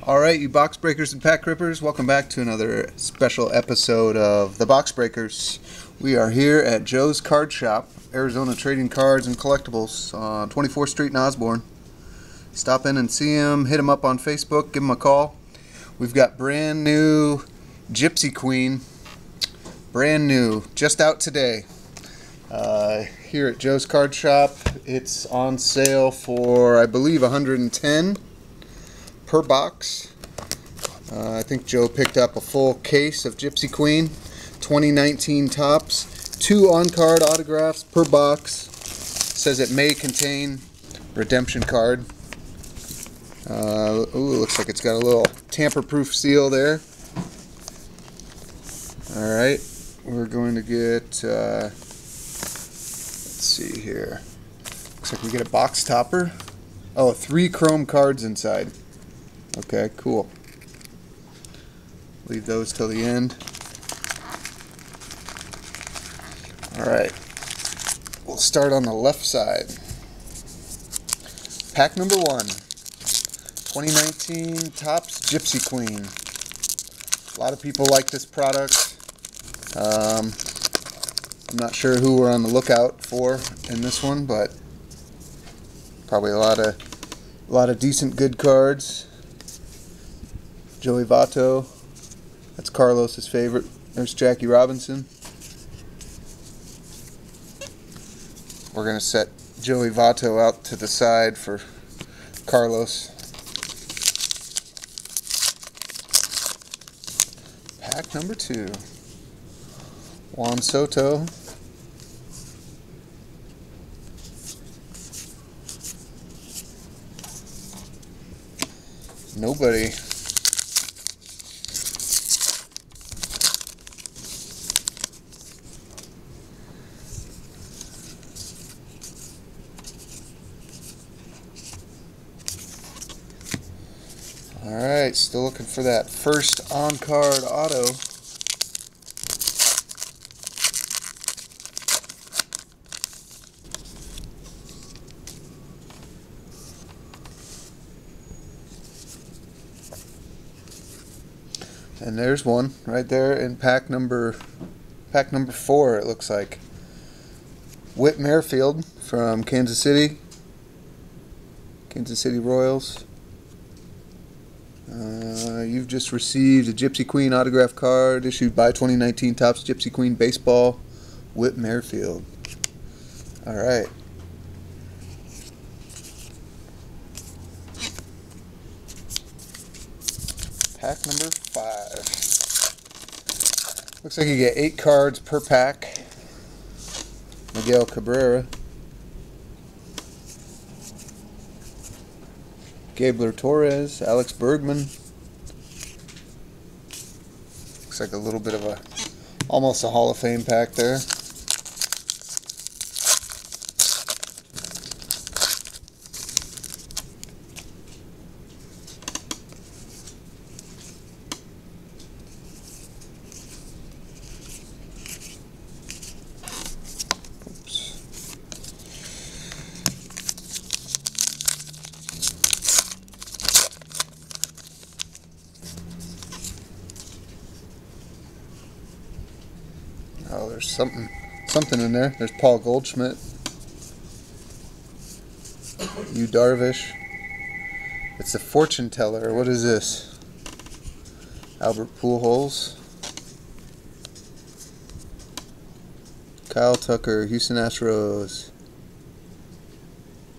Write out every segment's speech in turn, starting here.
Alright, you box breakers and pack rippers, welcome back to another special episode of the Box Breakers. We are here at Joe's Card Shop, Arizona Trading Cards and Collectibles on 24th Street in Osborne. Stop in and see him, hit him up on Facebook, give him a call. We've got brand new Gypsy Queen, brand new, just out today. Here at Joe's Card Shop, it's on sale for, I believe, $110 per box. I think Joe picked up a full case of Gypsy Queen 2019 tops, 2 on-card autographs per box. Says it may contain redemption card. Ooh, looks like it's got a little tamper-proof seal there. Alright, we're going to get let's see here, looks like we get a box topper. Oh, 3 chrome cards inside. Okay, cool. Leave those till the end. Alright, we'll start on the left side. Pack number 1, 2019 Topps Gypsy Queen. A lot of people like this product. I'm not sure who we're on the lookout for in this one, but probably a lot of decent good cards. Joey Votto, that's Carlos's favorite. There's Jackie Robinson. We're going to set Joey Votto out to the side for Carlos. Pack number 2, Juan Soto. Nobody. Alright, still looking for that first on-card auto. And there's one right there in pack number 4, it looks like. Whit Merrifield from Kansas City Royals. You've just received a Gypsy Queen autograph card issued by 2019 Topps Gypsy Queen Baseball, Whit Merrifield. Alright. Pack number 5. Looks like you get 8 cards per pack. Miguel Cabrera. Gabler Torres, Alex Bergman. Looks like a little bit of almost a Hall of Fame pack there. Oh, there's something in there. There's Paul Goldschmidt. Yu Darvish. It's a fortune teller. What is this? Albert Pujols. Kyle Tucker, Houston Astros.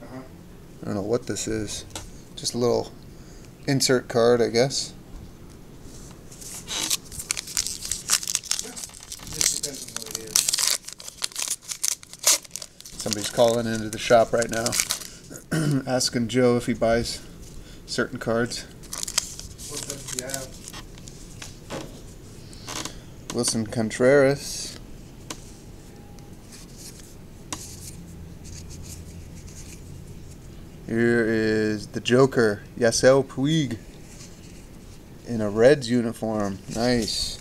I don't know what this is. Just a little insert card, I guess. Somebody's calling into the shop right now, asking Joe if he buys certain cards. What does he have? Wilson Contreras. Here is the Joker, Yasiel Puig, in a Reds uniform. Nice.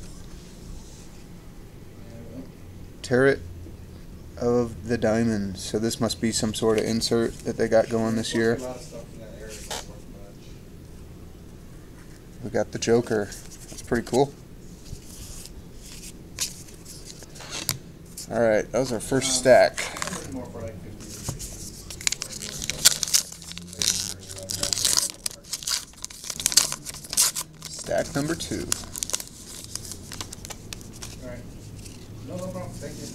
Tarot of the Diamonds. So this must be some sort of insert that they got going this year. We got the Joker. That's pretty cool. Alright, that was our first stack. Stack number 2. Alright. No problem. Thank you.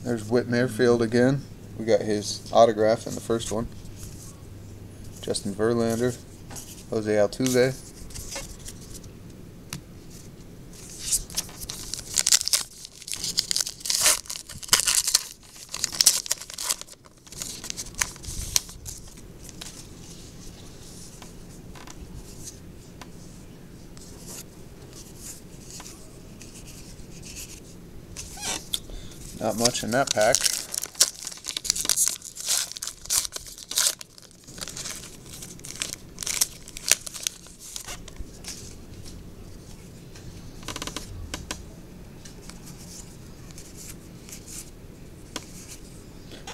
There's Whit Merrifield again. We got his autograph in the first one. Justin Verlander. Jose Altuve. Not much in that pack.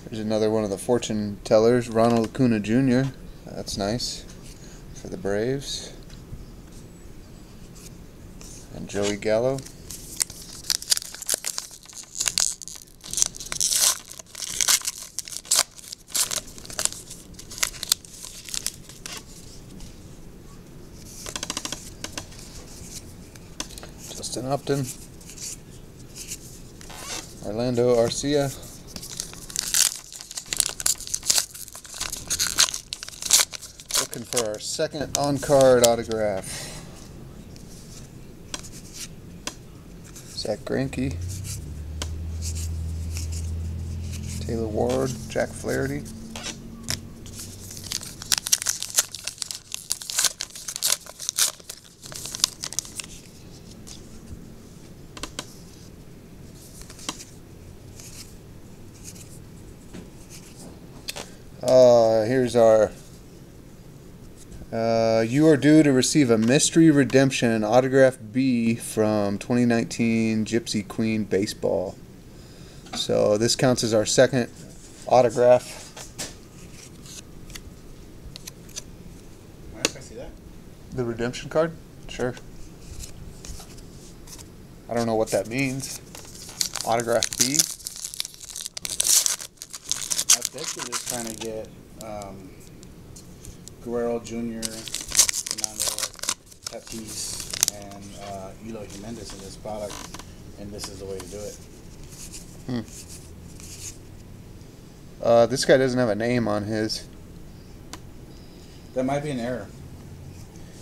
There's another one of the fortune tellers, Ronald Acuna Jr. That's nice for the Braves. And Joey Gallo. Justin Upton. Orlando Arcia. Looking for our second on-card autograph. Zach Greinke. Taylor Ward. Jack Flaherty. Here's our you are due to receive a mystery redemption autograph B from 2019 Gypsy Queen Baseball. So this counts as our second autograph. Mind if I see that? The redemption card? Sure. I don't know what that means. Autograph B? I bet you're just trying to get Guerrero Jr., Fernando Tatis, and Eloy Jimenez in this product, and this is the way to do it. This guy doesn't have a name on his. That might be an error,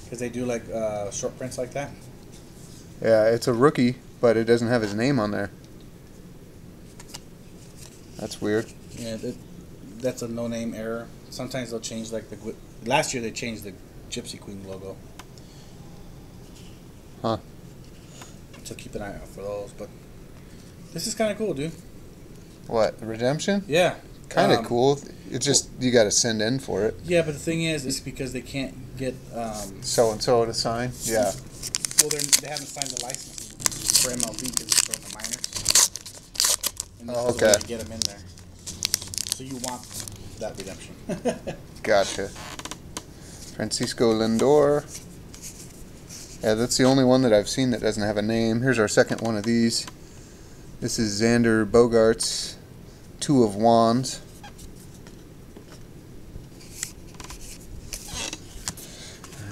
because they do like short prints like that. Yeah, it's a rookie, but it doesn't have his name on there. That's weird. Yeah, that's a no-name error. Sometimes they'll change like the... Last year they changed the Gypsy Queen logo. Huh. So keep an eye out for those. But this is kind of cool, dude. What, the redemption? Yeah. Kind of cool. It's just you got to send in for it. Yeah, but the thing is, it's because they can't get... so and so to sign? Yeah. Well, they haven't signed the license for MLB because it's from the minors. And this is the way to get them in there. So you want that redemption. Gotcha. Francisco Lindor. Yeah, that's the only one that I've seen that doesn't have a name. Here's our second one of these. This is Xander Bogaerts, 2 of Wands.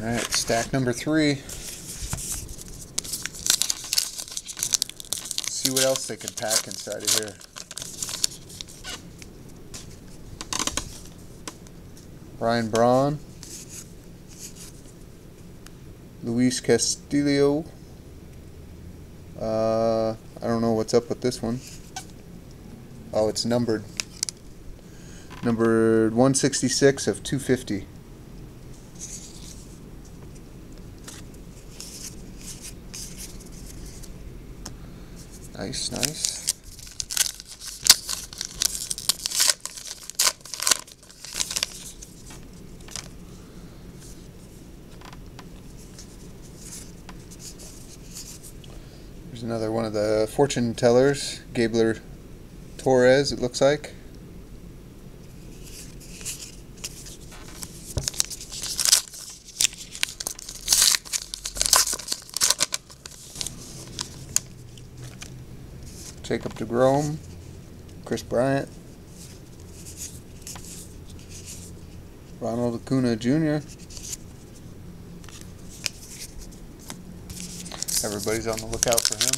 Alright, stack number 3. See what else they can pack inside of here. Ryan Braun. Luis Castillo. I don't know what's up with this one. Oh, it's numbered. Numbered 166 of 250. Nice, nice. There's another one of the fortune tellers, Gabler Torres, it looks like. Jacob DeGrom, Chris Bryant, Ronald Acuna Jr. Everybody's on the lookout for him.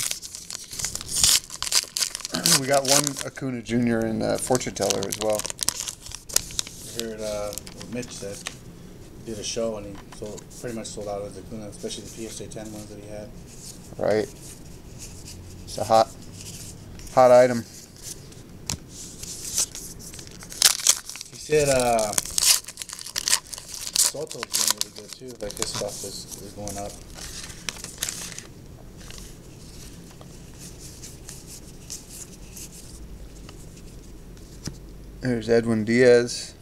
We got one Acuna Jr. in Fortune Teller as well. I heard what Mitch said. He did a show and he pretty much sold out of the Acuna, especially the PSA 10 ones that he had. Right. It's a hot item. He said Soto's doing really good too. Like his stuff is going up. There's Edwin Diaz.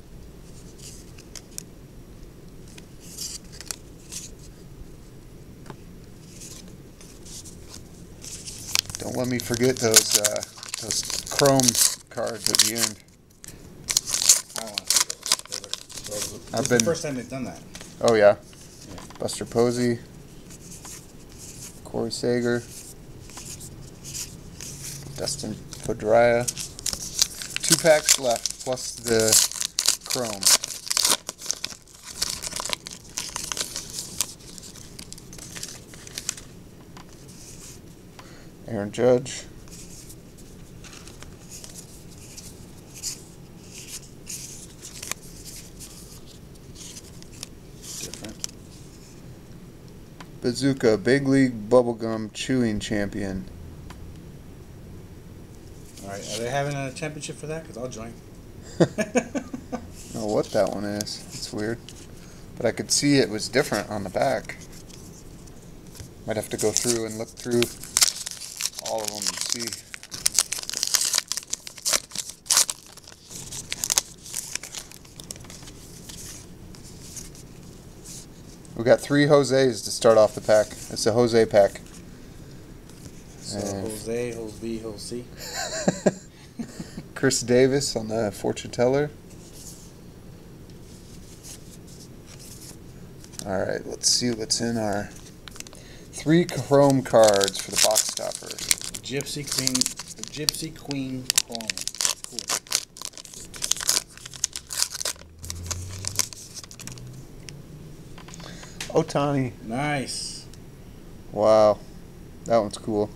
Don't let me forget those chrome cards at the end. I don't want to see those. I've This is the been- first time they've done that. Oh yeah. Yeah. Buster Posey, Corey Seager, Dustin Pedroia. 2 packs left plus the chrome. Aaron Judge. Different. Bazooka, Big League Bubblegum Chewing Champion. Alright, are they having a championship for that? Because I'll join. I don't know what that one is. It's weird. But I could see it was different on the back. Might have to go through and look through all of them and see. We got 3 Jose's to start off the pack. It's a Jose pack. So And Jose, Jose, Jose. Chris Davis on the Fortune Teller. Alright, let's see what's in our 3 chrome cards for the box stopper. Gypsy Queen Chrome. Cool. Otani. Nice. Wow. That one's cool.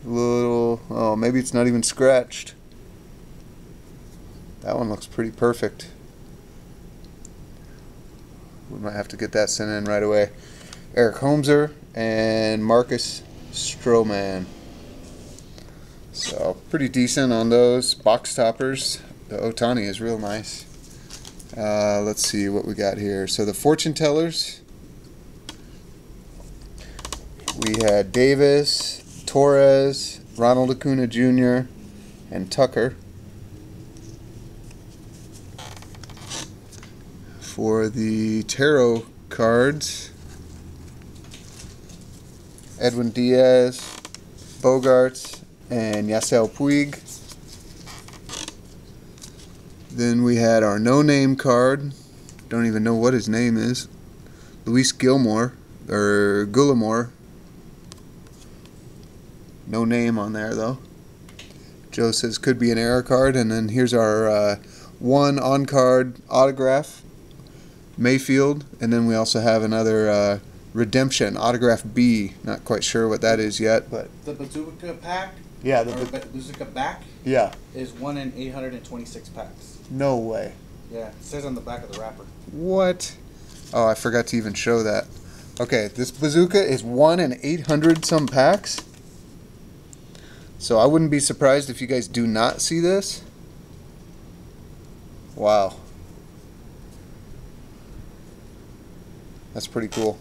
Little, oh, maybe it's not even scratched. That one looks pretty perfect. We might have to get that sent in right away. Eric Holmeser and Marcus Stroman. So, pretty decent on those box toppers. The Otani is real nice. Let's see what we got here. So, the Fortune Tellers. We had Davis, Torres, Ronald Acuna Jr., and Tucker. For the tarot cards, Edwin Diaz, Bogarts, and Yasiel Puig. Then we had our no-name card. Don't even know what his name is. Luis Gilmore, or Gullimore. No name on there, though. Joe says could be an error card. And then here's our one on-card autograph, Mayfield. And then we also have another redemption, autograph B. Not quite sure what that is yet, but... The Bazooka pack? Yeah, Or Bazooka back? yeah. Is 1 in 826 packs. No way. Yeah, it says on the back of the wrapper. What? Oh, I forgot to even show that. Okay, this Bazooka is 1 in 800 some packs. So I wouldn't be surprised if you guys do not see this. Wow. That's pretty cool.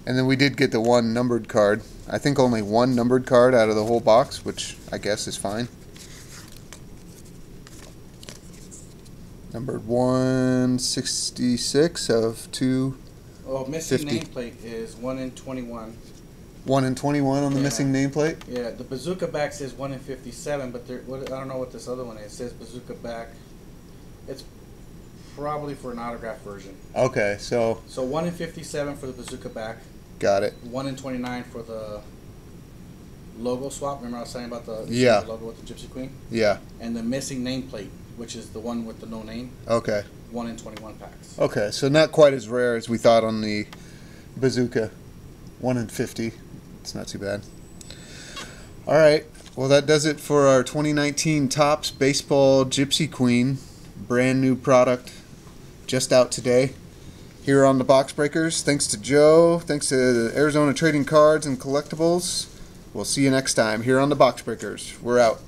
And then we did get the 1 numbered card. I think only 1 numbered card out of the whole box, which I guess is fine. Numbered 166 of 250. Oh, missing nameplate is 1 in 21. 1 in 21 on the Yeah. missing nameplate? Yeah, the Bazooka back says 1 in 57, but I don't know what this other one is. It says Bazooka back. It's probably for an autograph version. Okay, so So 1 in 57 for the Bazooka back. Got it. 1 in 29 for the logo swap. Remember I was saying about the logo with the Gypsy Queen? Yeah. And the missing nameplate, which is the one with the no name. Okay. 1 in 21 packs. Okay, so not quite as rare as we thought on the Bazooka. 1 in 50. It's not too bad. All right. Well, that does it for our 2019 Topps Baseball Gypsy Queen. Brand new product. Just out today. Here on the Box Breakers. Thanks to Joe. Thanks to Arizona Trading Cards and Collectibles. We'll see you next time here on the Box Breakers. We're out.